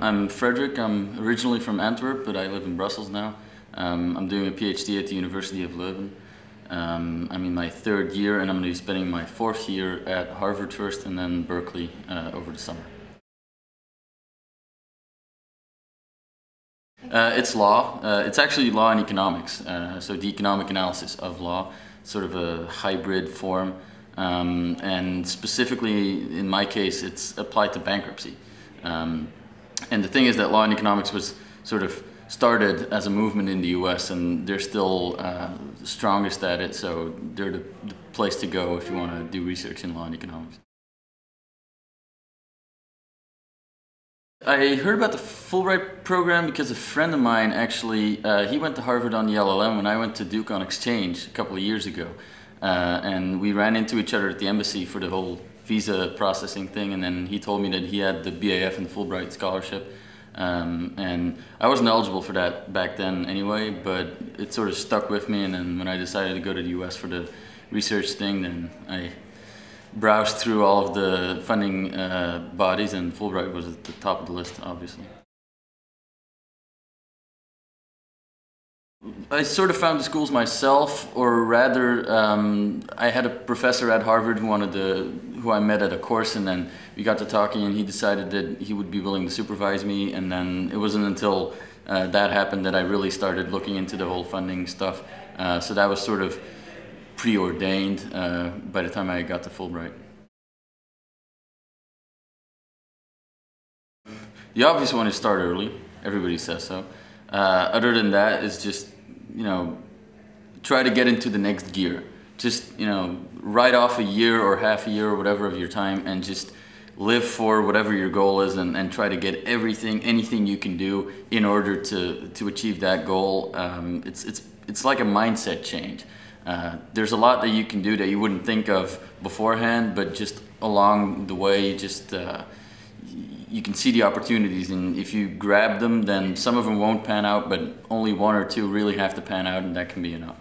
I'm Frederic. I'm originally from Antwerp, but I live in Brussels now. I'm doing a PhD at the University of Leuven. I'm in my third year, and I'm going to be spending my fourth year at Harvard first and then Berkeley over the summer. It's law. It's actually law and economics, so the economic analysis of law, sort of a hybrid form. And specifically, in my case, it's applied to bankruptcy. And the thing is that law and economics was sort of started as a movement in the US, and they're still the strongest at it, so they're the place to go if you want to do research in law and economics. I heard about the Fulbright program because a friend of mine actually, he went to Harvard on the LLM when I went to Duke on exchange a couple of years ago. And we ran into each other at the embassy for the whole visa processing thing, and then he told me that he had the BAF and the Fulbright scholarship. And I wasn't eligible for that back then anyway, but it sort of stuck with me, and then when I decided to go to the US for the research thing, then I browsed through all of the funding bodies, and Fulbright was at the top of the list, obviously. I sort of found the schools myself, or rather, I had a professor at Harvard who I met at a course, and then we got to talking, and he decided that he would be willing to supervise me, and then it wasn't until that happened that I really started looking into the whole funding stuff. So that was sort of preordained by the time I got to Fulbright. The obvious one is start early. Everybody says so. Other than that, is just, you know, try to get into the next gear. Just, you know, write off a year or half a year or whatever of your time and just live for whatever your goal is, and try to get anything you can do in order to achieve that goal. It's like a mindset change. There's a lot that you can do that you wouldn't think of beforehand, but just along the way, just you can see the opportunities, and if you grab them, then some of them won't pan out, but only one or two really have to pan out, and that can be enough.